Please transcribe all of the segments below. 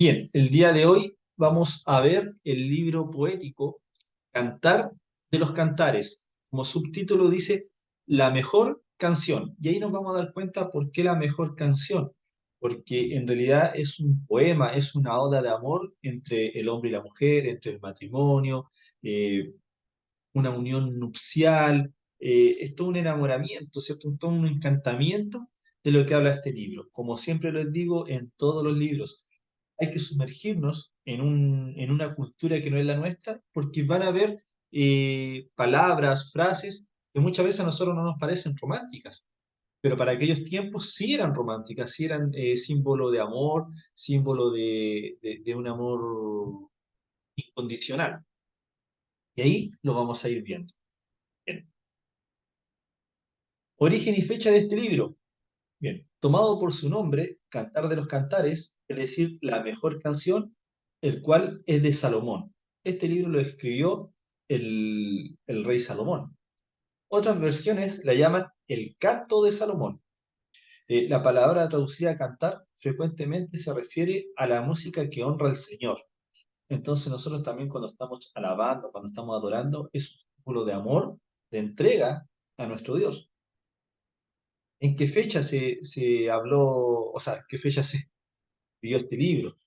Bien, el día de hoy vamos a ver el libro poético Cantar de los Cantares. Como subtítulo dice La mejor canción. Y ahí nos vamos a dar cuenta por qué la mejor canción. Porque en realidad es un poema, es una oda de amor entre el hombre y la mujer, entre el matrimonio, eh, una unión nupcial, es todo un enamoramiento, ¿cierto? Todo un encantamiento de lo que habla este libro. Como siempre les digo en todos los libros, hay que sumergirnos en una cultura que no es la nuestra, porque van a haber palabras, frases que muchas veces a nosotros no nos parecen románticas, pero para aquellos tiempos sí eran románticas, sí eran símbolo de amor, símbolo de un amor incondicional. Y ahí lo vamos a ir viendo. Bien. Origen y fecha de este libro. Bien, tomado por su nombre, Cantar de los Cantares, es decir, la mejor canción, el cual es de Salomón. Este libro lo escribió el rey Salomón. Otras versiones la llaman el Canto de Salomón. La palabra traducida a cantar frecuentemente se refiere a la música que honra al Señor. Entonces nosotros también cuando estamos alabando, cuando estamos adorando, es un símbolo de amor, de entrega a nuestro Dios. ¿En qué fecha se habló, o sea, qué fecha se escribió este libro?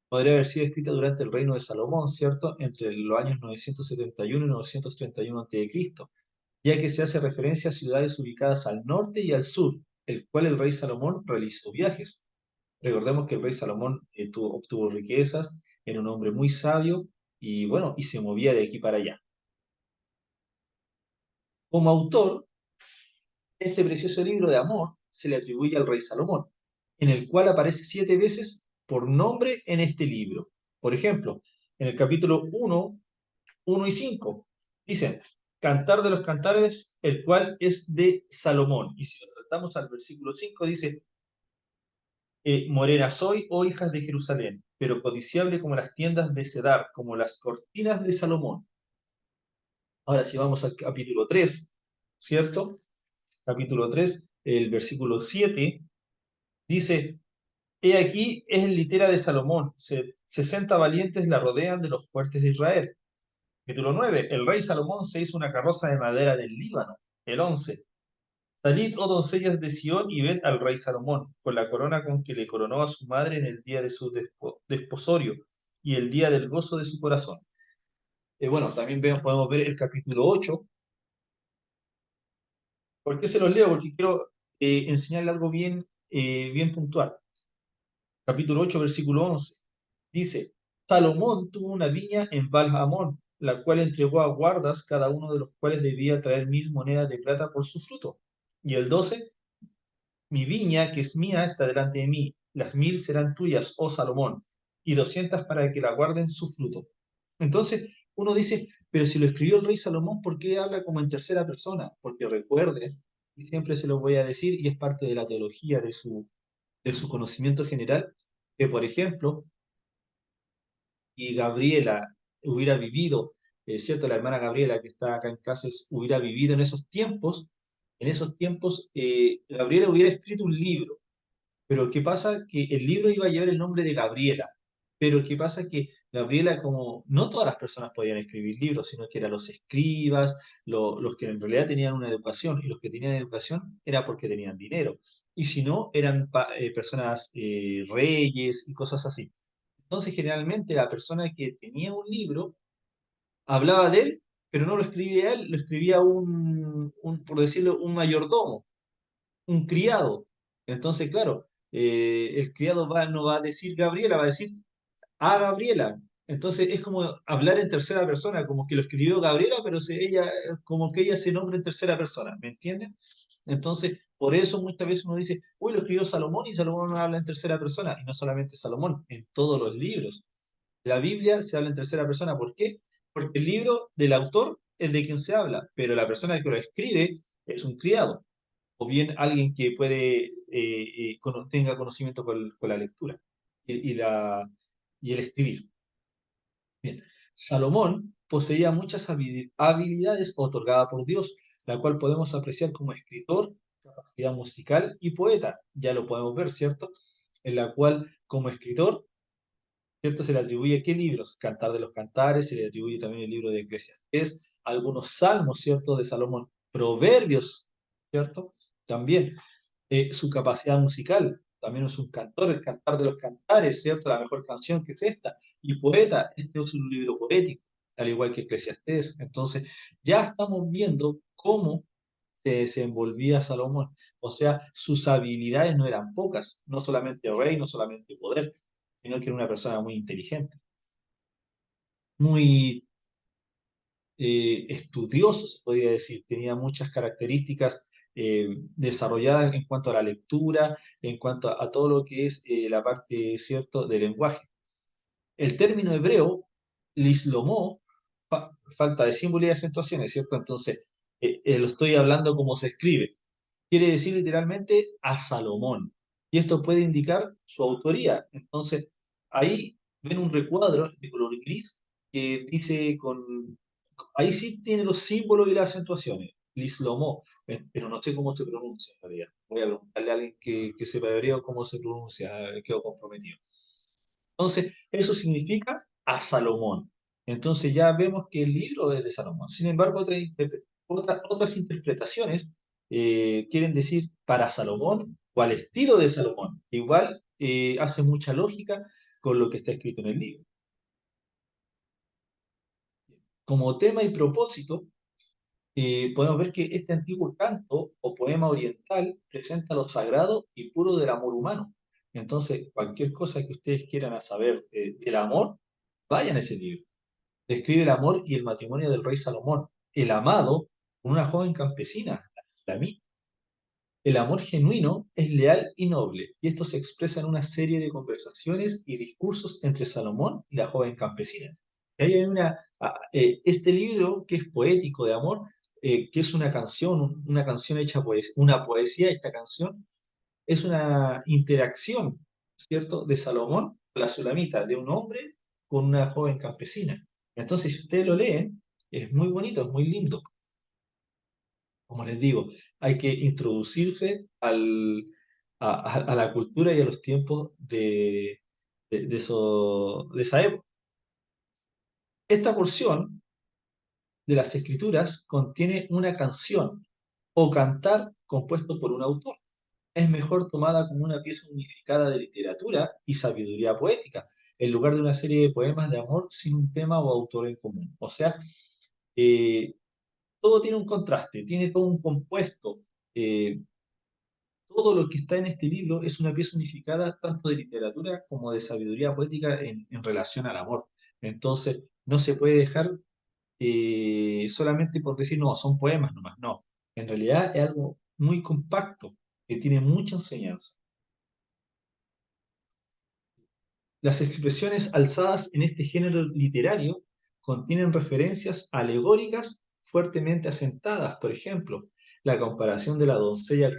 Podría haber sido escrita durante el reino de Salomón, ¿cierto? Entre los años 971 y 931 a.C., ya que se hace referencia a ciudades ubicadas al norte y al sur, el cual el rey Salomón realizó viajes. Recordemos que el rey Salomón obtuvo riquezas, era un hombre muy sabio y bueno, y se movía de aquí para allá. Como autor, este precioso libro de amor se le atribuye al rey Salomón, en el cual aparece 7 veces por nombre en este libro. Por ejemplo, en el capítulo 1 y 5 dicen, Cantar de los Cantares, el cual es de Salomón. Y si lo tratamos al versículo 5 dice, Morena soy, oh hijas de Jerusalén, pero codiciable como las tiendas de Cedar, como las cortinas de Salomón. Ahora si vamos al capítulo 3, ¿cierto? Capítulo 3, el versículo 7 dice, He aquí es el litera de Salomón, 60 valientes la rodean de los fuertes de Israel. Capítulo 9, el rey Salomón se hizo una carroza de madera del Líbano. El 11, salid, oh doncellas de Sión, y ved al rey Salomón, con la corona con que le coronó a su madre en el día de su desposorio y el día del gozo de su corazón. Bueno, también podemos ver el capítulo 8. ¿Por qué se los leo? Porque quiero enseñarle algo bien puntual. Capítulo 8, versículo 11. Dice, Salomón tuvo una viña en Baal-Hamón, la cual entregó a guardas, cada uno de los cuales debía traer 1000 monedas de plata por su fruto. Y el 12, mi viña, que es mía, está delante de mí. Las 1000 serán tuyas, oh Salomón, y 200 para que la guarden su fruto. Entonces, uno dice, pero si lo escribió el rey Salomón, ¿por qué habla como en tercera persona? Porque recuerde, y siempre se lo voy a decir, y es parte de la teología de su conocimiento general, que por ejemplo, y Gabriela hubiera vivido, ¿cierto? La hermana Gabriela que está acá en Cáceres hubiera vivido en esos tiempos, Gabriela hubiera escrito un libro. Pero ¿qué pasa? Que el libro iba a llevar el nombre de Gabriela. Pero ¿qué pasa? Que Gabriela, como no todas las personas podían escribir libros, sino que eran los escribas, los que en realidad tenían una educación, y los que tenían educación era porque tenían dinero. Y si no, eran personas reyes y cosas así. Entonces, generalmente la persona que tenía un libro hablaba de él, pero no lo escribía él, lo escribía por decirlo, un mayordomo, un criado. Entonces, claro, el criado no va a decir Gabriela, va a decir a Gabriela. Entonces es como hablar en tercera persona, como que lo escribió Gabriela, pero como que ella se nombra en tercera persona, ¿me entienden? Entonces, por eso muchas veces uno dice, uy, lo escribió Salomón y Salomón no habla en tercera persona, y no solamente Salomón, en todos los libros. La Biblia se habla en tercera persona, ¿por qué? Porque el libro del autor es de quien se habla, pero la persona que lo escribe es un criado o bien alguien que tenga conocimiento con la lectura y el escribir. Bien, Salomón poseía muchas habilidades otorgadas por Dios, la cual podemos apreciar como escritor, capacidad musical y poeta. Ya lo podemos ver, ¿cierto? En la cual, como escritor, ¿cierto? Se le atribuye qué libros, Cantar de los Cantares, se le atribuye también el libro de Eclesiastés, algunos salmos, ¿cierto? De Salomón, proverbios, ¿cierto? También su capacidad musical, también es un cantor, el Cantar de los Cantares, ¿cierto? La mejor canción que es esta, y poeta, este es un libro poético, al igual que Eclesiastés. Entonces, ya estamos viendo cómo se desenvolvía Salomón. O sea, sus habilidades no eran pocas, no solamente rey, no solamente poder, sino que era una persona muy inteligente, muy estudioso, se podría decir. Tenía muchas características desarrolladas en cuanto a la lectura, en cuanto a todo lo que es la parte, ¿cierto?, del lenguaje. El término hebreo, lislomó, falta de símbolo y de acentuaciones, ¿cierto? Entonces, lo estoy hablando como se escribe. Quiere decir literalmente a Salomón. Y esto puede indicar su autoría. Entonces, ahí ven un recuadro de color gris que dice con... Ahí sí tiene los símbolos y las acentuaciones. Lislomó, pero no sé cómo se pronuncia en realidad. Voy a preguntarle a alguien que sepa hebreo cómo se pronuncia, quedo comprometido. Entonces, eso significa a Salomón. Entonces ya vemos que el libro es de Salomón. Sin embargo, otras interpretaciones quieren decir para Salomón o al estilo de Salomón. Igual hace mucha lógica con lo que está escrito en el libro. Como tema y propósito, podemos ver que este antiguo canto o poema oriental presenta lo sagrado y puro del amor humano. Entonces, cualquier cosa que ustedes quieran saber del amor, vayan a ese libro. Describe el amor y el matrimonio del rey Salomón, el amado con una joven campesina, la Sulamí. El amor genuino es leal y noble, y esto se expresa en una serie de conversaciones y discursos entre Salomón y la joven campesina. Y ahí hay este libro que es poético de amor, que es una canción hecha una poesía, esta canción, es una interacción, ¿cierto?, de Salomón, la Sulamita, de un hombre con una joven campesina. Entonces, si ustedes lo leen, es muy bonito, es muy lindo. Como les digo, hay que introducirse a la cultura y a los tiempos de esa época. Esta porción de las escrituras contiene una canción o cantar compuesto por un autor. Es mejor tomada como una pieza unificada de literatura y sabiduría poética, en lugar de una serie de poemas de amor sin un tema o autor en común. O sea, eh, todo tiene un contraste, tiene todo un compuesto. eh, Todo lo que está en este libro es una pieza unificada tanto de literatura como de sabiduría poética en relación al amor. Entonces, no se puede dejar solamente por decir, no, son poemas nomás. No, en realidad es algo muy compacto que tiene mucha enseñanza. Las expresiones alzadas en este género literario contienen referencias alegóricas fuertemente asentadas. Por ejemplo, la comparación de la doncella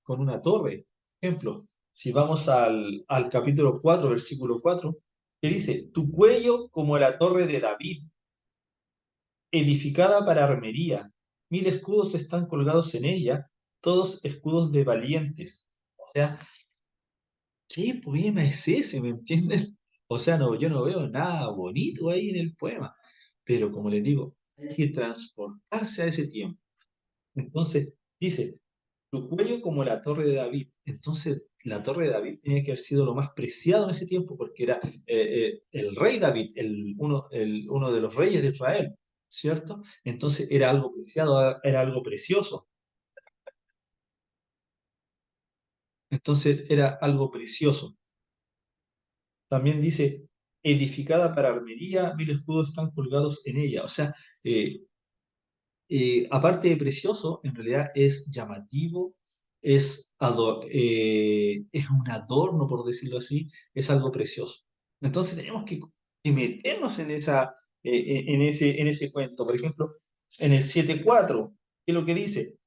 con una torre. Por ejemplo, si vamos al capítulo 4, versículo 4, que dice, tu cuello como la torre de David, edificada para armería. 1000 escudos están colgados en ella, todos escudos de valientes. O sea, ¿qué poema es ese? ¿Me entiendes? O sea, no, yo no veo nada bonito ahí en el poema, pero como les digo, hay que transportarse a ese tiempo. Entonces, dice, tu cuello como la torre de David. Entonces, la torre de David tenía que haber sido lo más preciado en ese tiempo, porque era el rey David, uno de los reyes de Israel, ¿cierto? Entonces, era algo preciado, era algo precioso. Entonces, era algo precioso. También dice, edificada para armería, 1000 escudos están colgados en ella. O sea, eh, aparte de precioso, en realidad es llamativo, es un adorno, por decirlo así, es algo precioso. Entonces tenemos que meternos en ese cuento. Por ejemplo, en el 7.4, ¿qué es lo que dice?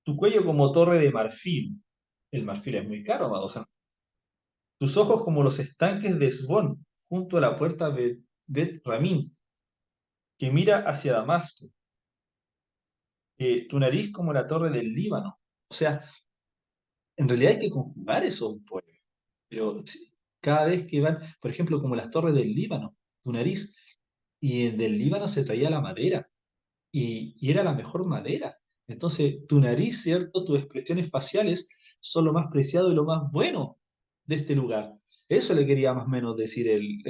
Tu cuello como torre de marfil. El marfil es muy caro, amado. O sea, tus ojos como los estanques de Esbón, junto a la puerta de Bet Ramín, que mira hacia Damasco. Tu nariz como la torre del Líbano. O sea, en realidad hay que conjugar esos poemas. Pero sí, Cada vez que van, por ejemplo, como las torres del Líbano, tu nariz, y del Líbano se traía la madera, y era la mejor madera. Entonces, tu nariz, ¿cierto? Tus expresiones faciales son lo más preciado y lo más bueno de este lugar. Eso le quería más o menos decir el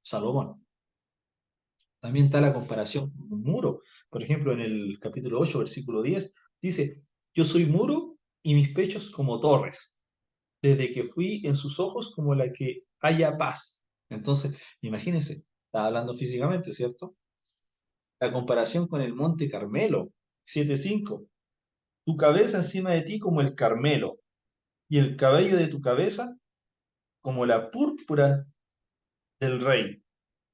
Salomón. También está la comparación con un muro. Por ejemplo, en el capítulo 8 versículo 10 dice, yo soy muro y mis pechos como torres, desde que fui en sus ojos como la que haya paz. Entonces, imagínense, está hablando físicamente, ¿cierto? La comparación con el monte Carmelo, 7:5. Tu cabeza encima de ti como el Carmelo, y el cabello de tu cabeza como la púrpura del rey,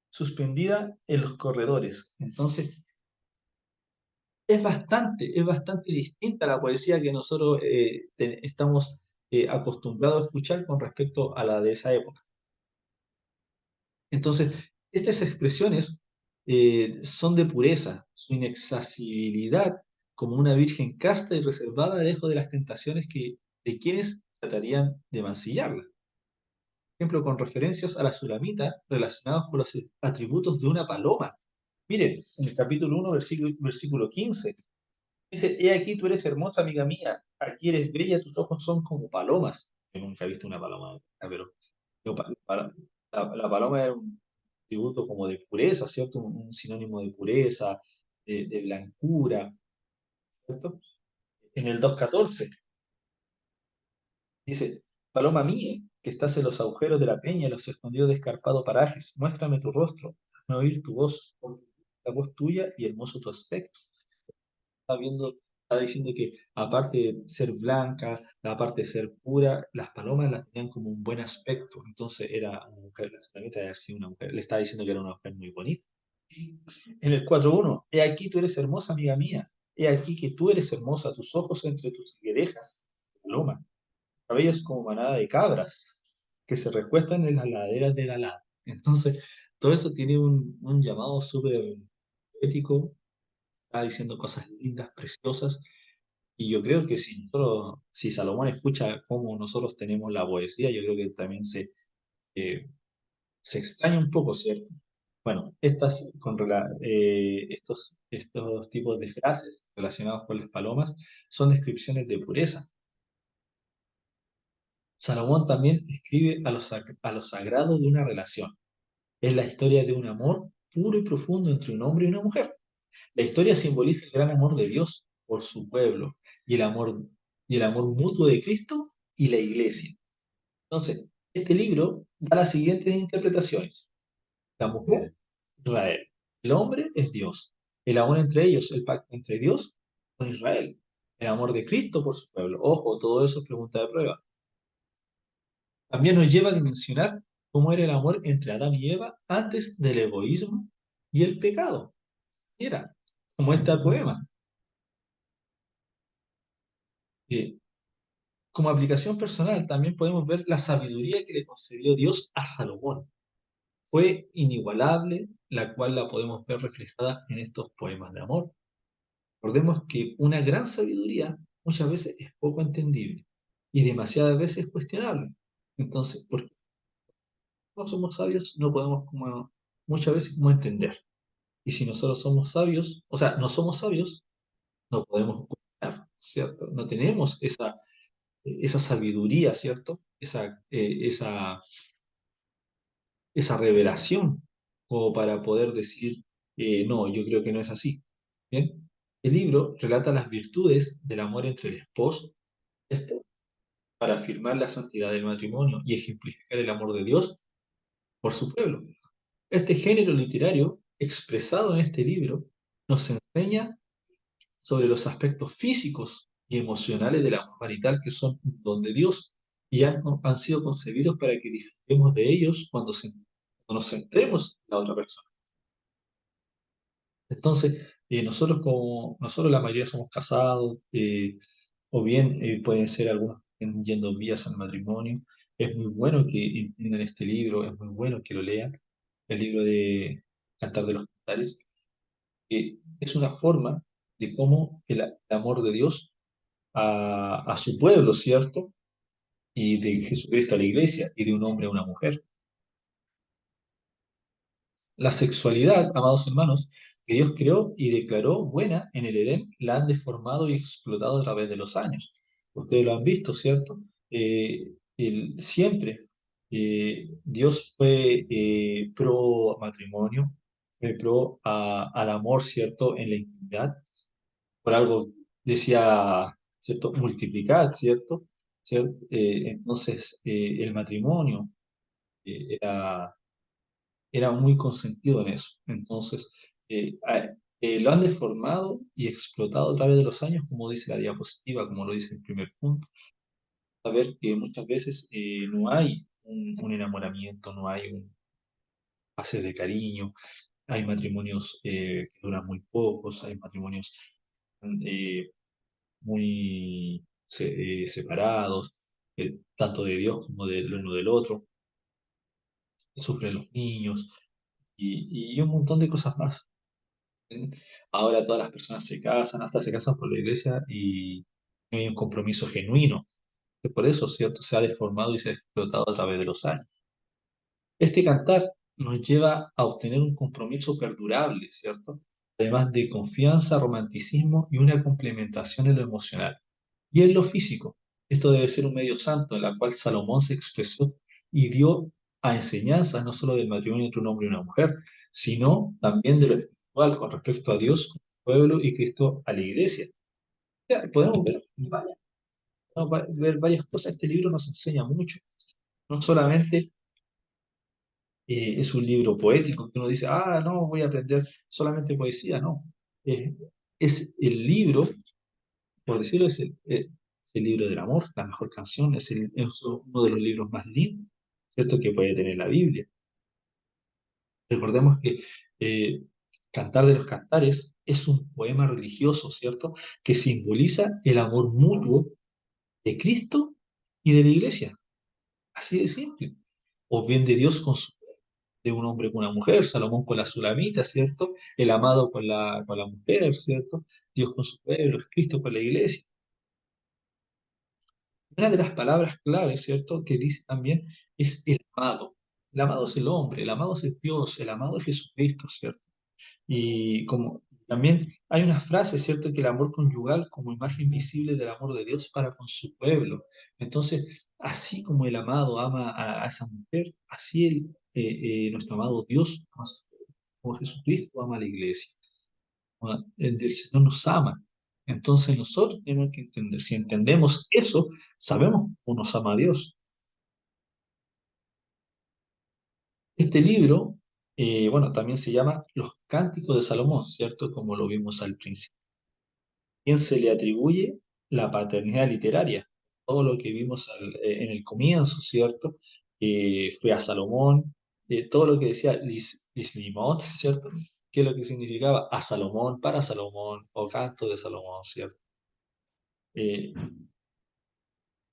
suspendida en los corredores. Entonces, es bastante distinta la poesía que nosotros estamos acostumbrados a escuchar con respecto a la de esa época. Entonces, estas expresiones son de pureza, su inaccesibilidad como una virgen casta y reservada lejos de las tentaciones de quienes tratarían de mancillarla. Por ejemplo, con referencias a la sulamita relacionados con los atributos de una paloma. Miren, en el capítulo 1, versículo 15, dice, he aquí tú eres hermosa, amiga mía, aquí eres bella, tus ojos son como palomas. Yo nunca he visto una paloma, pero la paloma es un atributo como de pureza, ¿cierto? Un sinónimo de pureza, de blancura, ¿cierto? En el 2:14 dice, paloma mía, que estás en los agujeros de la peña, en los escondidos de escarpados parajes, muéstrame tu rostro, no oír tu voz, porque la voz tuya y hermoso tu aspecto. Está diciendo que aparte de ser blanca, aparte de ser pura, las palomas las tenían como un buen aspecto. Entonces era una mujer, la señorita era así una mujer, le estaba diciendo que era una mujer muy bonita. En el 4:1, he aquí tú eres hermosa, amiga mía. He aquí que tú eres hermosa, tus ojos entre tus higuerejas, paloma, cabellos como manada de cabras, que se recuestan en las laderas de la lada. Entonces, todo eso tiene un llamado súper ético, está diciendo cosas lindas, preciosas, y yo creo que si Salomón escucha cómo nosotros tenemos la poesía, yo creo que también eh, se extraña un poco, ¿cierto? Bueno, estos tipos de frases relacionados con las palomas son descripciones de pureza. Salomón también escribe a lo sagrado de una relación. Es la historia de un amor puro y profundo entre un hombre y una mujer. La historia simboliza el gran amor de Dios por su pueblo y el amor mutuo de Cristo y la iglesia. Entonces, este libro da las siguientes interpretaciones. La mujer, Israel. El hombre es Dios. El amor entre ellos, el pacto entre Dios con Israel. El amor de Cristo por su pueblo. Ojo, todo eso es pregunta de prueba. También nos lleva a dimensionar cómo era el amor entre Adán y Eva antes del egoísmo y el pecado. Era como este poema. Eh, Como aplicación personal, también podemos ver la sabiduría que le concedió Dios a Salomón. Fue inigualable, la cual la podemos ver reflejada en estos poemas de amor. Recordemos que una gran sabiduría muchas veces es poco entendible y demasiadas veces cuestionable. Entonces, porque no somos sabios, no podemos muchas veces como entender. Y si nosotros somos sabios, o sea, no somos sabios, no podemos cuestionar, ¿cierto? No tenemos esa sabiduría, ¿cierto? Esa revelación como para poder decir, no, yo creo que no es así. ¿Bien? El libro relata las virtudes del amor entre el esposo y la esposa para afirmar la santidad del matrimonio y ejemplificar el amor de Dios por su pueblo. Este género literario, expresado en este libro, nos enseña sobre los aspectos físicos y emocionales del amor marital que son un don de Dios y han sido concebidos para que disfrutemos de ellos cuando nos centremos en la otra persona. Entonces, nosotros la mayoría somos casados, o bien pueden ser algunos que estén yendo vías al matrimonio. Es muy bueno que entiendan este libro, es muy bueno que lo lean, el libro de Cantar de los Cantares, que es una forma de cómo el amor de Dios a su pueblo, ¿cierto? y de Jesucristo a la iglesia y de un hombre a una mujer. La sexualidad, amados hermanos, que Dios creó y declaró buena en el Edén, la han deformado y explotado a través de los años. Ustedes lo han visto, ¿cierto? Siempre Dios fue pro matrimonio, fue pro al amor, ¿cierto? En la intimidad. Por algo decía, ¿cierto? Multiplicad, ¿cierto? Entonces, el matrimonio era muy consentido en eso. Entonces, lo han deformado y explotado a través de los años, como dice la diapositiva, como lo dice el primer punto. A ver que muchas veces no hay un enamoramiento, no hay un pase de cariño, hay matrimonios que duran muy pocos, hay matrimonios eh, muy separados, tanto de Dios como del uno del otro, sufren los niños y un montón de cosas más. Ahora todas las personas se casan, hasta se casan por la iglesia y no hay un compromiso genuino. Que por eso, ¿cierto? Se ha deformado y se ha explotado a través de los años. Este cantar nos lleva a obtener un compromiso perdurable, ¿cierto? Además de confianza, romanticismo y una complementación en lo emocional. Y en lo físico, esto debe ser un medio santo en la cual Salomón se expresó y dio a enseñanzas no solo del matrimonio entre un hombre y una mujer, sino también de lo espiritual con respecto a Dios, pueblo y Cristo a la iglesia. O sea, podemos ver varias cosas. Este libro nos enseña mucho. No solamente es un libro poético que uno dice, ah, no, voy a aprender solamente poesía, no. Eh, es el libro, por decirlo, el libro del amor, la mejor canción, es uno de los libros más lindos, ¿cierto?, que puede tener la Biblia. Recordemos que eh, Cantar de los Cantares es un poema religioso, ¿cierto?, que simboliza el amor mutuo de Cristo y de la iglesia. Así de simple. O bien de Dios con de un hombre con una mujer, Salomón con la Sulamita, ¿cierto? El amado con la mujer, ¿cierto? Dios con su pueblo, Cristo con la iglesia. Una de las palabras claves, ¿cierto?, que dice también es el amado. El amado es el hombre, el amado es el Dios, el amado es Jesucristo, ¿cierto? Y como también hay una frase, ¿cierto?, que el amor conyugal como imagen visible del amor de Dios para con su pueblo. Entonces, así como el amado ama a esa mujer, así nuestro amado Dios, como Jesucristo ama a la iglesia. El Señor nos ama. Entonces nosotros tenemos que entender, si entendemos eso, sabemos cómo nos ama Dios. Este libro, bueno, también se llama Los Cánticos de Salomón, ¿cierto? Como lo vimos al principio. ¿Quién se le atribuye la paternidad literaria? Todo lo que vimos en el comienzo, ¿cierto? Fue a Salomón, todo lo que decía Lislimot, ¿cierto? ¿Qué es lo que significaba? A Salomón, para Salomón, o canto de Salomón, ¿cierto? Eh,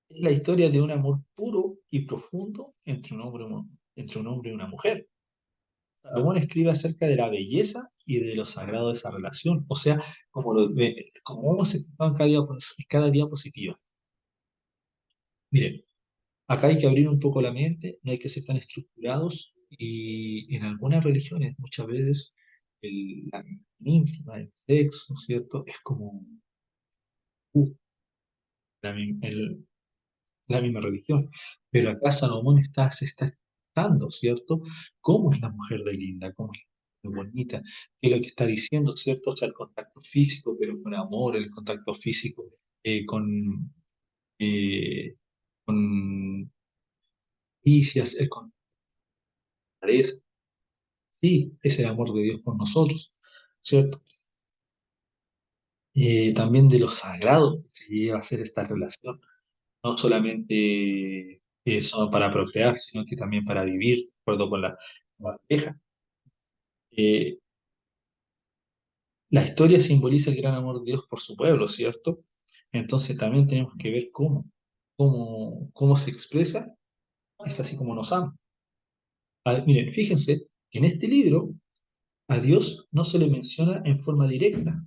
es la historia de un amor puro y profundo entre un hombre y una mujer. Salomón escribe acerca de la belleza y de lo sagrado de esa relación, o sea, como hemos explicado en cada diapositiva. Miren, acá hay que abrir un poco la mente, no hay que ser tan estructurados y en algunas religiones muchas veces la íntima, el sexo, ¿cierto? Es como uh, la, mi- el- la misma religión. Pero acá Salomón se está expresando, ¿cierto? ¿Cómo es la mujer de linda? ¿Cómo es de bonita? ¿Qué es lo que está diciendo, ¿cierto? O sea, el contacto físico, pero con amor, el contacto físico eh, con caricias, con parejas. Sí, es el amor de Dios por nosotros, ¿cierto? También de lo sagrado que se lleva a ser esta relación, no solamente solo para procrear, sino que también para vivir, de acuerdo con la pareja. Eh, la historia simboliza el gran amor de Dios por su pueblo, ¿cierto? Entonces también tenemos que ver cómo se expresa, es así como nos ama. Miren, fíjense que en este libro a Dios no se le menciona en forma directa,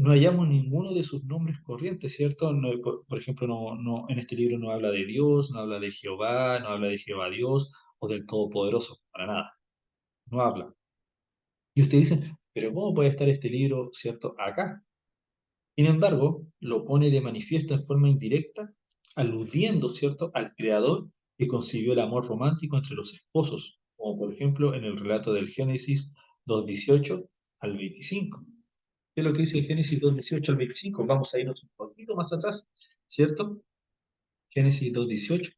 no hallamos ninguno de sus nombres corrientes, ¿cierto? Por ejemplo, en este libro no habla de Dios, no habla de Jehová, no habla de Jehová Dios o del Todopoderoso, para nada, no habla. Y ustedes dicen, pero ¿cómo puede estar este libro, ¿cierto?, acá. Sin embargo, lo pone de manifiesto en forma indirecta, aludiendo, ¿cierto?, al creador que concibió el amor romántico entre los esposos, como por ejemplo en el relato del Génesis 2:18 al 25. ¿Qué es lo que dice el Génesis 2:18 al 25? Vamos a irnos un poquito más atrás, ¿cierto? Génesis 2:18.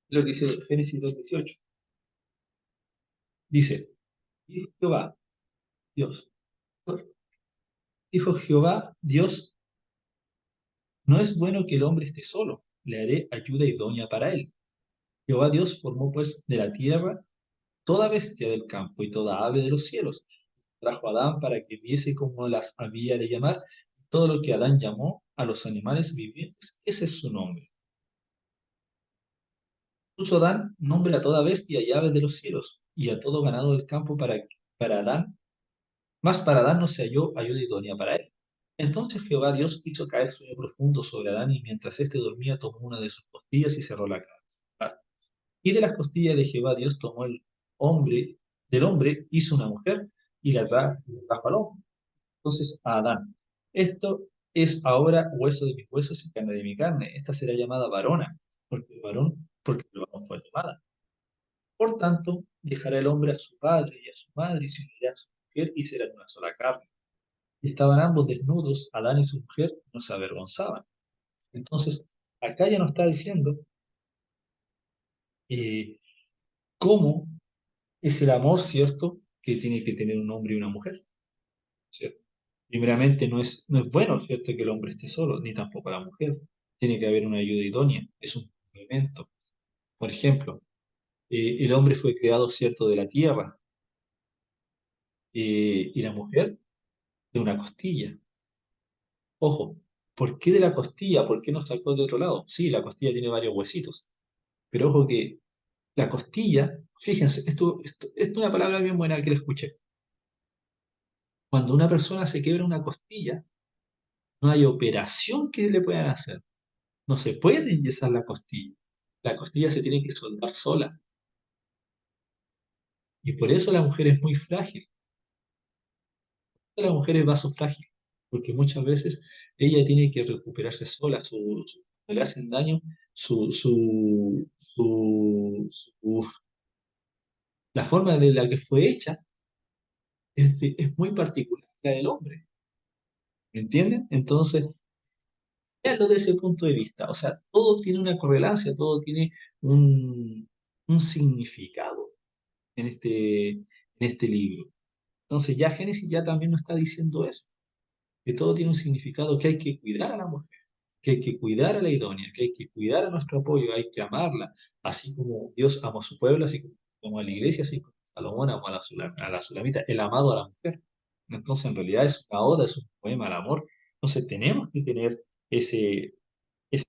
Lo que dice Génesis 2:18. Dice, dijo Jehová, Dios, dijo Jehová, Dios, no es bueno que el hombre esté solo, le haré ayuda idónea para él. Jehová Dios formó pues de la tierra toda bestia del campo y toda ave de los cielos. Trajo a Adán para que viese cómo las había de llamar. Todo lo que Adán llamó a los animales vivientes, ese es su nombre. Puso Adán nombre a toda bestia y ave de los cielos y a todo ganado del campo para Adán, más para Adán no se halló ayuda idónea para él. Entonces Jehová Dios hizo caer sueño profundo sobre Adán y mientras éste dormía tomó una de sus costillas y cerró la cara. Y de las costillas de Jehová Dios tomó el hombre, del hombre hizo una mujer y la trajo al hombre. Entonces a Adán, esto es ahora hueso de mis huesos y carne de mi carne. Esta será llamada varona, porque el varón fue tomada. Por tanto, dejará el hombre a su padre y a su madre y se unirá a su mujer y serán una sola carne. Y estaban ambos desnudos, Adán y su mujer no se avergonzaban. Entonces, acá ya nos está diciendo eh, cómo es el amor, ¿cierto?, que tiene que tener un hombre y una mujer, ¿cierto? Primeramente, no es bueno, ¿cierto?, que el hombre esté solo, ni tampoco la mujer. Tiene que haber una ayuda idónea, es un complemento. Por ejemplo, el hombre fue creado, ¿cierto?, de la tierra, y la mujer de una costilla. Ojo, ¿por qué de la costilla? ¿Por qué no sacó de otro lado? Sí, la costilla tiene varios huesitos, pero ojo que la costilla, fíjense, esto es una palabra bien buena que le escuché. Cuando una persona se quiebra una costilla, no hay operación que le puedan hacer. No se puede enyesar la costilla. La costilla se tiene que soldar sola. Y por eso la mujer es muy frágil. La mujer es vaso frágil. Porque muchas veces ella tiene que recuperarse sola. Cuando le hacen daño, su, su, la forma de la que fue hecha es muy particular a la del hombre. ¿Me entienden? Entonces, véanlo desde ese punto de vista. O sea, todo tiene una correlación, todo tiene un significado en este libro. Entonces, ya Génesis ya también nos está diciendo eso, que todo tiene un significado, que hay que cuidar a la mujer, que hay que cuidar a la idónea, que hay que cuidar a nuestro apoyo, hay que amarla, así como Dios ama a su pueblo, así como a la iglesia, así como Salomón amó a la Sulamita, el amado a la mujer. Entonces, en realidad es una oda, es un poema al amor. Entonces, tenemos que tener ese, ese,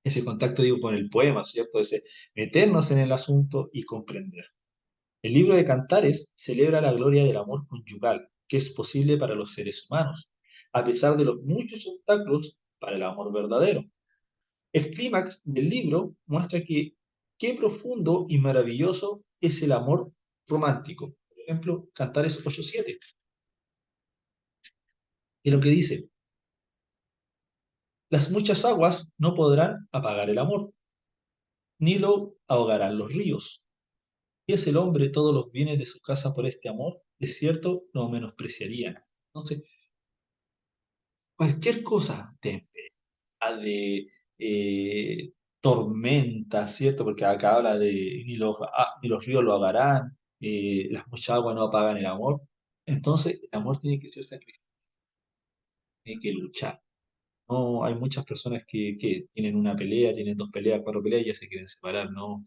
ese contacto, digo, con el poema, ¿cierto? Ese meternos en el asunto y comprender. El libro de Cantares celebra la gloria del amor conyugal, que es posible para los seres humanos, a pesar de los muchos obstáculos para el amor verdadero. El clímax del libro muestra que qué profundo y maravilloso es el amor romántico. Por ejemplo, Cantares 8:7, que es lo que dice: las muchas aguas no podrán apagar el amor, ni lo ahogarán los ríos. Si es el hombre todos los bienes de su casa por este amor, es cierto, lo menospreciarían. Entonces, cualquier cosa, tempestad, de tormenta, ¿cierto? Porque acá habla de ni los ríos lo ahogarán, las muchas aguas no apagan el amor. Entonces, el amor tiene que ser sacrificado, tiene que luchar. No, hay muchas personas que tienen una pelea, tienen dos peleas, cuatro peleas y ya se quieren separar. No,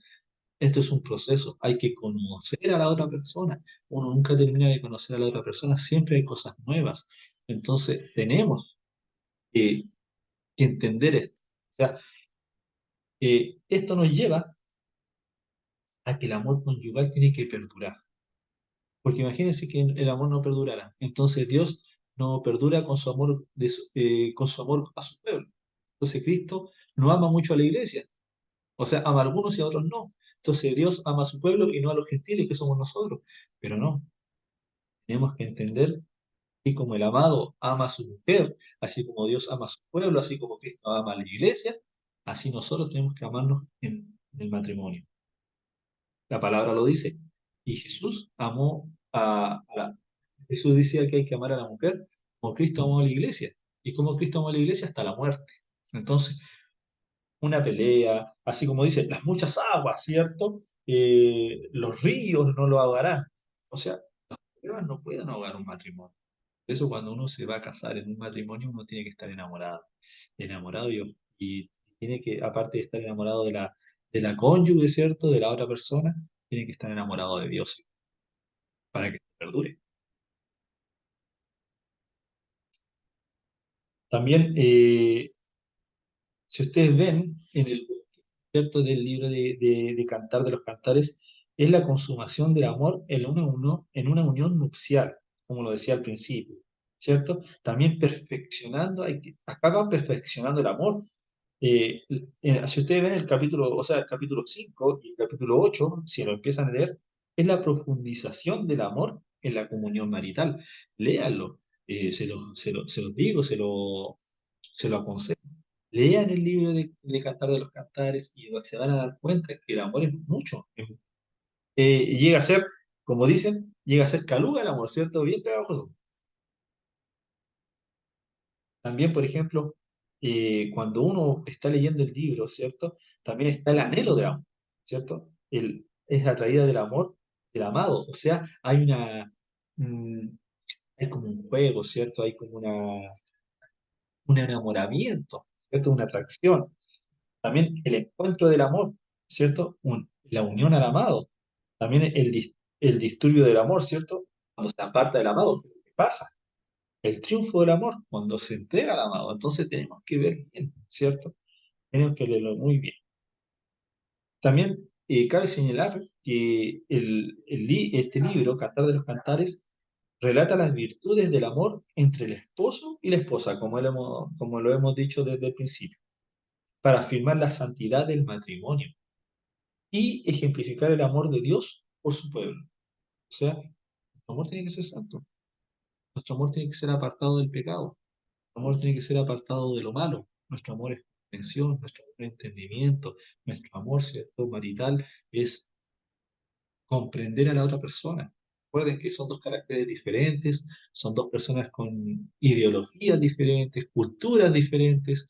esto es un proceso. Hay que conocer a la otra persona. Uno nunca termina de conocer a la otra persona, siempre hay cosas nuevas. Entonces, tenemos que, que entender esto. O sea, esto nos lleva a que el amor conyugal tiene que perdurar. Porque imagínense que el amor no perdurara. Entonces Dios no perdura con su amor, con su amor a su pueblo. Entonces Cristo no ama mucho a la iglesia. O sea, ama a algunos y a otros no. Entonces Dios ama a su pueblo y no a los gentiles que somos nosotros. Pero no, tenemos que entender, así como el amado ama a su mujer, así como Dios ama a su pueblo, así como Cristo ama a la iglesia, así nosotros tenemos que amarnos en el matrimonio. La palabra lo dice. Y Jesús amó Jesús decía que hay que amar a la mujer como Cristo amó a la iglesia. Y como Cristo amó a la iglesia hasta la muerte. Entonces, una pelea, así como dice, las muchas aguas, ¿cierto? Los ríos no lo ahogarán. O sea, las pruebas no pueden ahogar un matrimonio. Por eso cuando uno se va a casar en un matrimonio, uno tiene que estar enamorado. Enamorado y tiene que, aparte de estar enamorado de la cónyuge, ¿cierto? De la otra persona, tiene que estar enamorado de Dios para que perdure. También, si ustedes ven en el ¿cierto? Del libro de Cantar de los Cantares, es la consumación del amor en una unión nupcial, como lo decía al principio, ¿cierto? También perfeccionando, acá va perfeccionando el amor. Si ustedes ven el capítulo, o sea, el capítulo 5 y el capítulo 8 si lo empiezan a leer, es la profundización del amor en la comunión marital. Léanlo, se los digo, se lo aconsejo. Lean el libro de Cantar de los Cantares y se van a dar cuenta que el amor es mucho. Llega a ser, como dicen, llega a ser caluga el amor, ¿cierto? Bien pegajoso. También, por ejemplo, cuando uno está leyendo el libro, ¿cierto? También está el anhelo del amor, ¿cierto? Es la traída del amor del amado. O sea, mm, hay como un juego, ¿cierto? Hay como un enamoramiento, ¿cierto? Una atracción. También el encuentro del amor, ¿cierto? La unión al amado. También el disturbio del amor, ¿cierto? Cuando se aparta del amado, ¿qué pasa? El triunfo del amor, cuando se entrega al amado. Entonces tenemos que ver bien, ¿cierto? Tenemos que leerlo muy bien. También cabe señalar que este libro, Cantar de los Cantares, relata las virtudes del amor entre el esposo y la esposa, como lo hemos dicho desde el principio, para afirmar la santidad del matrimonio y ejemplificar el amor de Dios por su pueblo. O sea, nuestro amor tiene que ser santo, nuestro amor tiene que ser apartado del pecado, nuestro amor tiene que ser apartado de lo malo, nuestro amor es comprensión, nuestro amor es entendimiento, nuestro amor, ¿cierto? Marital es comprender a la otra persona. Recuerden que son dos caracteres diferentes, son dos personas con ideologías diferentes, culturas diferentes,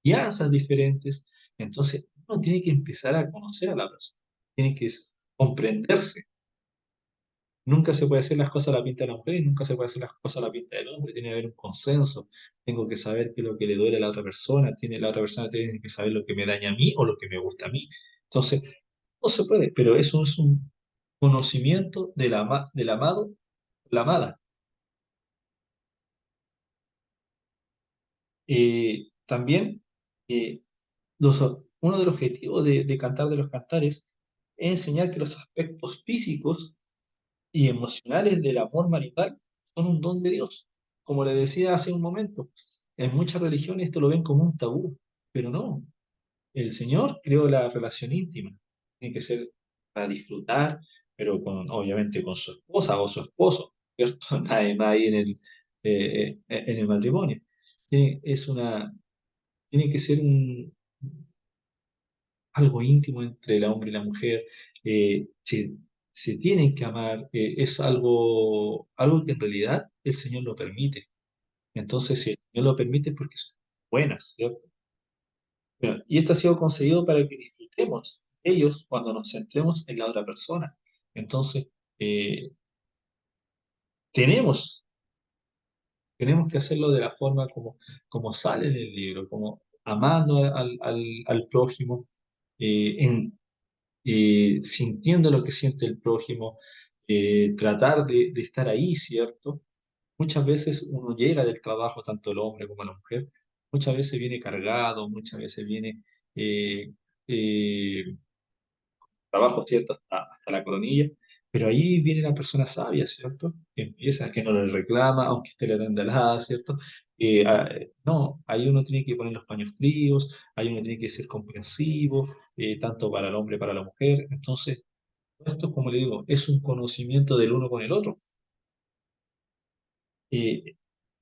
crianzas diferentes. Entonces, uno tiene que empezar a conocer a la persona, tiene que comprenderse. Nunca se puede hacer las cosas a la pinta de la mujer y nunca se puede hacer las cosas a la pinta del hombre. Tiene que haber un consenso. Tengo que saber qué es lo que le duele a la otra persona. La otra persona tiene que saber lo que me daña a mí o lo que me gusta a mí. Entonces, no se puede, pero eso es un conocimiento del amado, la amada. También, eh, uno de los objetivos de Cantar de los Cantares es enseñar que los aspectos físicos y emocionales del amor marital son un don de Dios. Como le decía hace un momento, en muchas religiones esto lo ven como un tabú, pero no. El Señor creó la relación íntima. Tiene que ser para disfrutar, pero obviamente con su esposa o su esposo, ¿cierto? Nadie en el matrimonio. Es tiene que ser algo íntimo entre el hombre y la mujer. Se tienen que amar. Es algo que en realidad el Señor lo permite. Entonces, si el Señor lo permite es porque son buenas, ¿cierto? Bueno, y esto ha sido conseguido para que disfrutemos ellos cuando nos centremos en la otra persona. Entonces, eh, tenemos, tenemos que hacerlo de la forma como sale en el libro, como amando al prójimo, sintiendo lo que siente el prójimo, tratar de estar ahí, ¿cierto? Muchas veces uno llega del trabajo, tanto el hombre como la mujer, muchas veces viene cargado, muchas veces viene eh, eh, trabajo, ¿cierto? Hasta la coronilla. Pero ahí viene la persona sabia, ¿cierto? Que empieza, que no le reclama, aunque esté la tendalada, ¿cierto? No, ahí uno tiene que poner los paños fríos, ahí uno tiene que ser comprensivo, tanto para el hombre, para la mujer. Entonces, esto, como le digo, es un conocimiento del uno con el otro. Eh,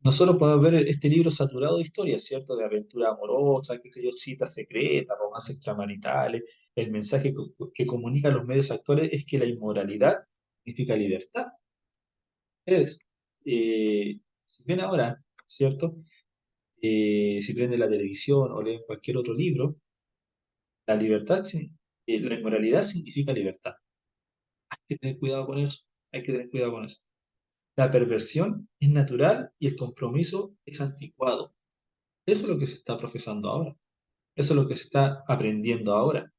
Nosotros podemos ver este libro saturado de historias, ¿cierto? De aventura amorosa, qué sé yo, citas secretas, romances extramaritales. El mensaje que comunican los medios actuales es que la inmoralidad significa libertad. Es, si ven ahora, ¿cierto? Si prenden la televisión o leen cualquier otro libro, la libertad, la inmoralidad significa libertad. Hay que tener cuidado con eso. Hay que tener cuidado con eso. La perversión es natural y el compromiso es anticuado. Eso es lo que se está profesando ahora. Eso es lo que se está aprendiendo ahora.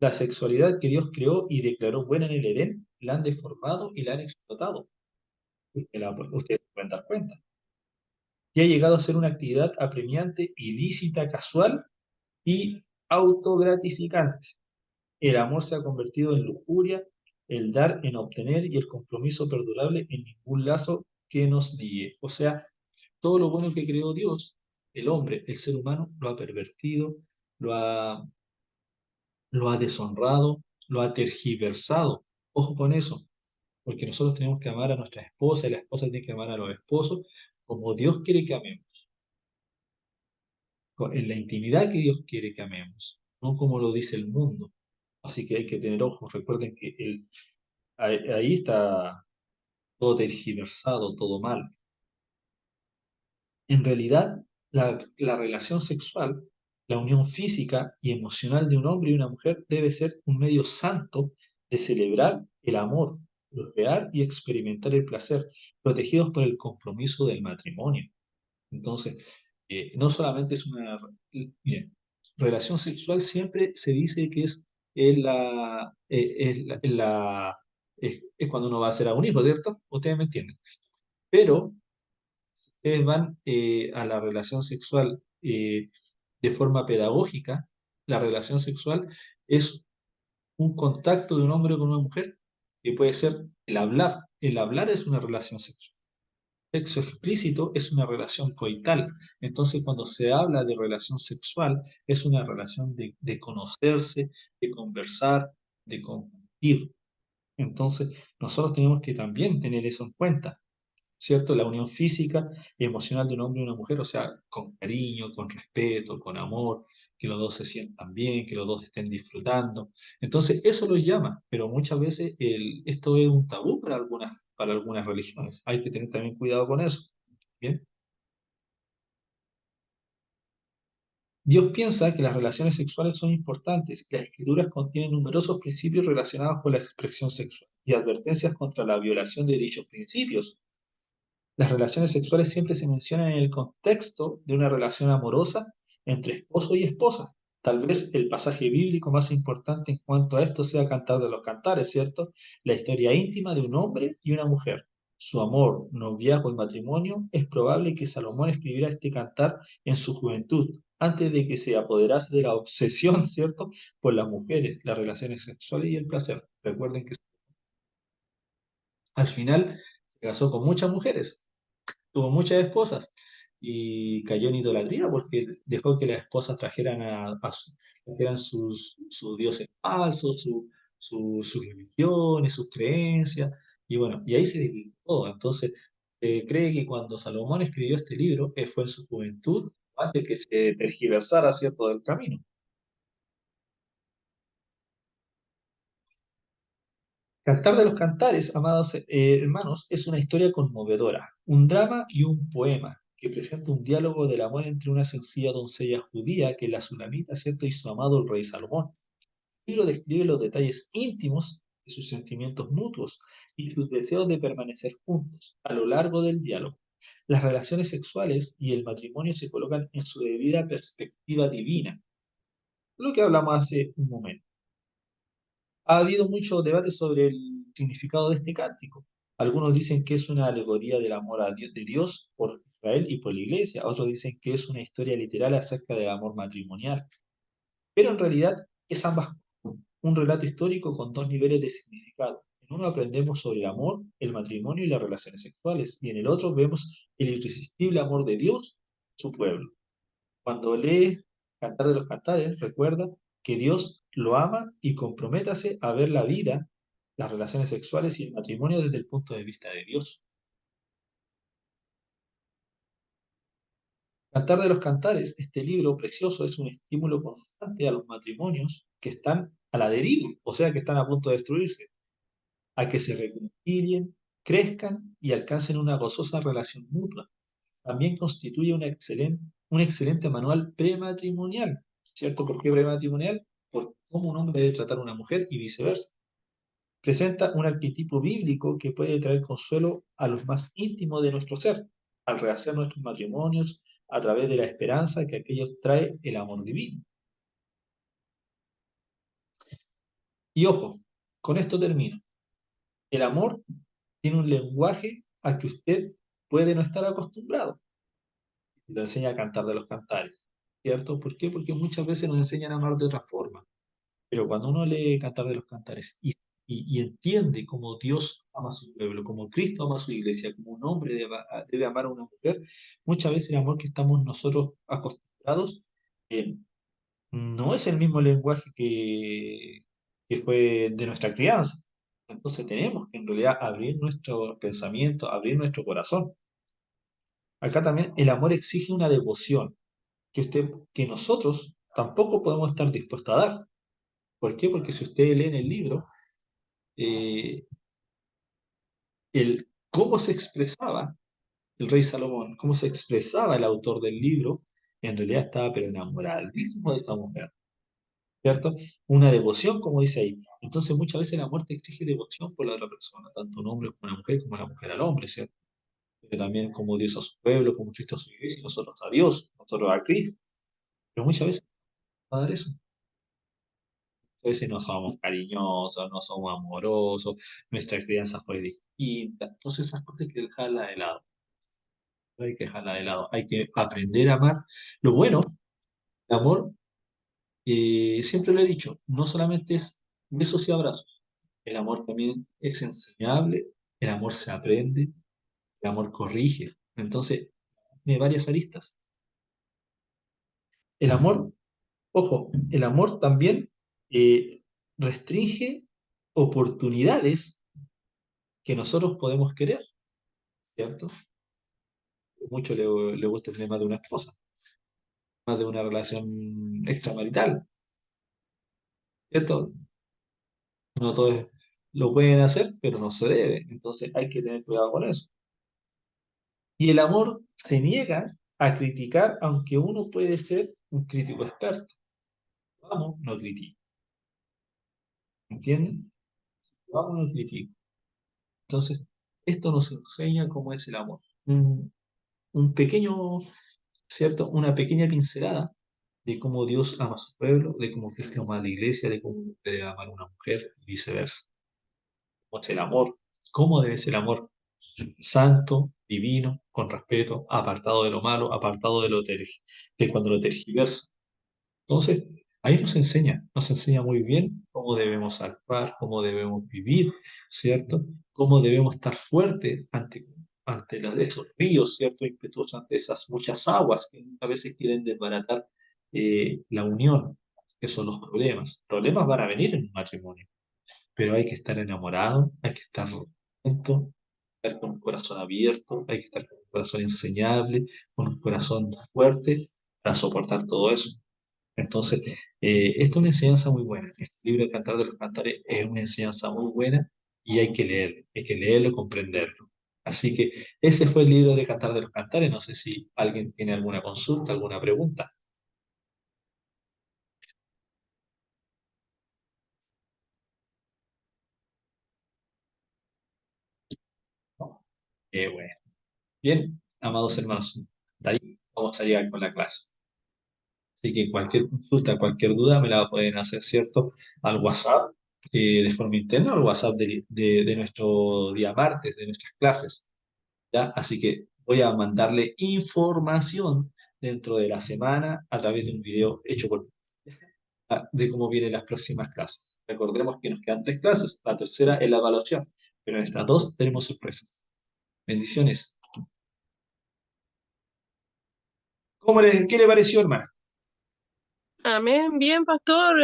La sexualidad que Dios creó y declaró buena en el Edén, la han deformado y la han explotado. Ustedes se pueden dar cuenta. Y ha llegado a ser una actividad apremiante, ilícita, casual y autogratificante. El amor se ha convertido en lujuria, el dar en obtener y el compromiso perdurable en ningún lazo que nos guíe. O sea, todo lo bueno que creó Dios, el hombre, el ser humano, lo ha pervertido, lo ha, lo ha deshonrado, lo ha tergiversado. Ojo con eso, porque nosotros tenemos que amar a nuestra esposa y la esposa tiene que amar a los esposos como Dios quiere que amemos, en la intimidad que Dios quiere que amemos, no como lo dice el mundo. Así que hay que tener ojos. Recuerden que ahí está todo tergiversado, todo mal. En realidad, la relación sexual, la unión física y emocional de un hombre y una mujer debe ser un medio santo de celebrar el amor, procrear y experimentar el placer, protegidos por el compromiso del matrimonio. Entonces, no solamente es una... Miren, relación sexual siempre se dice que es cuando uno va a ser a un hijo, ¿cierto? Ustedes me entienden. Pero ustedes van a la relación sexual de forma pedagógica, la relación sexual es un contacto de un hombre con una mujer, que puede ser el hablar. El hablar es una relación sexual. Sexo explícito es una relación coital. Entonces, cuando se habla de relación sexual, es una relación de conocerse, de conversar, de compartir. Entonces, nosotros tenemos que también tener eso en cuenta. ¿Cierto? La unión física y emocional de un hombre y una mujer, o sea, con cariño, con respeto, con amor, que los dos se sientan bien, que los dos estén disfrutando. Entonces, eso los llama, pero muchas veces esto es un tabú para algunas religiones. Hay que tener también cuidado con eso. ¿Bien? Dios piensa que las relaciones sexuales son importantes. Las escrituras contienen numerosos principios relacionados con la expresión sexual y advertencias contra la violación de dichos principios. Las relaciones sexuales siempre se mencionan en el contexto de una relación amorosa entre esposo y esposa. Tal vez el pasaje bíblico más importante en cuanto a esto sea Cantar de los Cantares, ¿cierto? La historia íntima de un hombre y una mujer. Su amor, noviazgo y matrimonio, es probable que Salomón escribiera este cantar en su juventud, antes de que se apoderase de la obsesión, ¿cierto?, por las mujeres, las relaciones sexuales y el placer. Recuerden que al final se casó con muchas mujeres, tuvo muchas esposas y cayó en idolatría porque dejó que las esposas trajeran sus dioses falsos, sus religiones, sus creencias, y bueno, y ahí se dividió todo. Entonces, se cree que cuando Salomón escribió este libro, fue en su juventud, antes que se tergiversara cierto del camino. Cantar de los Cantares, amados hermanos, es una historia conmovedora, un drama y un poema que presenta un diálogo del amor entre una sencilla doncella judía que es la Sulamita, ¿cierto? Y su amado el rey Salomón. El libro describe los detalles íntimos de sus sentimientos mutuos y sus deseos de permanecer juntos a lo largo del diálogo. Las relaciones sexuales y el matrimonio se colocan en su debida perspectiva divina, lo que hablamos hace un momento. Ha habido mucho debate sobre el significado de este cántico. Algunos dicen que es una alegoría del amor a Dios, de Dios por Israel y por la iglesia. Otros dicen que es una historia literal acerca del amor matrimonial. Pero en realidad es ambas cosas. Un relato histórico con dos niveles de significado. En uno aprendemos sobre el amor, el matrimonio y las relaciones sexuales, y en el otro vemos el irresistible amor de Dios, su pueblo. Cuando lee Cantar de los Cantares, recuerda que Dios lo ama y comprométase a ver la vida, las relaciones sexuales y el matrimonio desde el punto de vista de Dios. Cantar de los Cantares, este libro precioso, es un estímulo constante a los matrimonios que están a la deriva, o sea, que están a punto de destruirse, a que se reconcilien, crezcan y alcancen una gozosa relación mutua. También constituye un excelente manual prematrimonial, ¿cierto? ¿Por qué prematrimonial? Por cómo un hombre debe tratar a una mujer y viceversa. Presenta un arquetipo bíblico que puede traer consuelo a los más íntimos de nuestro ser, al rehacer nuestros matrimonios a través de la esperanza que aquellos trae el amor divino. Y ojo, con esto termino. El amor tiene un lenguaje al que usted puede no estar acostumbrado. Y lo enseña a cantar de los cantares, ¿cierto? ¿Por qué? Porque muchas veces nos enseñan a amar de otra forma. Pero cuando uno lee Cantar de los Cantares y entiende cómo Dios ama a su pueblo, como Cristo ama a su iglesia, como un hombre debe amar a una mujer, muchas veces el amor que estamos nosotros acostumbrados eh, no es el mismo lenguaje que fue de nuestra crianza. Entonces tenemos que en realidad abrir nuestro pensamiento, abrir nuestro corazón. Acá también el amor exige una devoción que nosotros tampoco podemos estar dispuestos a dar. ¿Por qué? Porque si ustedes leen el libro, eh, cómo se expresaba el rey Salomón, cómo se expresaba el autor del libro, en realidad estaba pero enamoradísimo de esa mujer, ¿cierto? Una devoción, como dice ahí. Entonces muchas veces la muerte exige devoción por la otra persona, tanto un hombre como una mujer, como la mujer al hombre, ¿cierto? Pero también como Dios a su pueblo, como Cristo a su iglesia, nosotros a Dios, nosotros a Cristo. Pero muchas veces no va a dar eso. A veces no somos cariñosos, no somos amorosos, nuestra crianza fue distinta. Entonces esas cosas hay que dejarlas de lado. Hay que dejarlas de lado. Hay que aprender a amar. Lo bueno, el amor, siempre lo he dicho, no solamente es besos y abrazos. El amor también es enseñable, el amor se aprende, el amor corrige. Entonces, tiene varias aristas. El amor, ojo, el amor también restringe oportunidades que nosotros podemos querer, ¿cierto? Mucho le gusta tener más de una esposa, más de una relación extramarital, ¿cierto? No todos lo pueden hacer, pero no se debe. Entonces hay que tener cuidado con eso. Y el amor se niega a criticar, aunque uno puede ser un crítico experto. Vamos, no critico. ¿Entienden? Vamos, no critico. Entonces, esto nos enseña cómo es el amor. Un pequeño, ¿cierto? Una pequeña pincelada de cómo Dios ama a su pueblo, de cómo Cristo ama a la iglesia, de cómo debe amar a una mujer y viceversa. ¿Cómo es el amor? ¿Cómo debe ser el amor? Santo, divino, con respeto, apartado de lo malo, apartado de cuando lo tergiversa. Entonces, ahí nos enseña muy bien cómo debemos actuar, cómo debemos vivir, ¿cierto? Cómo debemos estar fuertes ante esos ríos, ¿cierto? Impetuosos, ante esas muchas aguas que a veces quieren desbaratar la unión, que son los problemas. Problemas van a venir en un matrimonio, pero hay que estar enamorado, hay que estar juntos, estar con un corazón abierto, hay que estar con un corazón enseñable, con un corazón fuerte para soportar todo eso. Entonces, esta es una enseñanza muy buena. Este libro de Cantar de los Cantares es una enseñanza muy buena y hay que leerlo y comprenderlo. Así que ese fue el libro de Cantar de los Cantares. No sé si alguien tiene alguna consulta, alguna pregunta. No. Bueno. Bien, amados hermanos, de ahí vamos a llegar con la clase. Así que cualquier consulta, cualquier duda me la pueden hacer, ¿cierto? Al WhatsApp de forma interna o al WhatsApp de nuestro día martes, de nuestras clases. ¿Ya? Así que voy a mandarle información dentro de la semana a través de un video hecho de cómo vienen las próximas clases. Recordemos que nos quedan 3 clases, la tercera es la evaluación, pero en estas dos tenemos sorpresas. Bendiciones. ¿Qué le pareció, hermana? Amén, bien, pastor.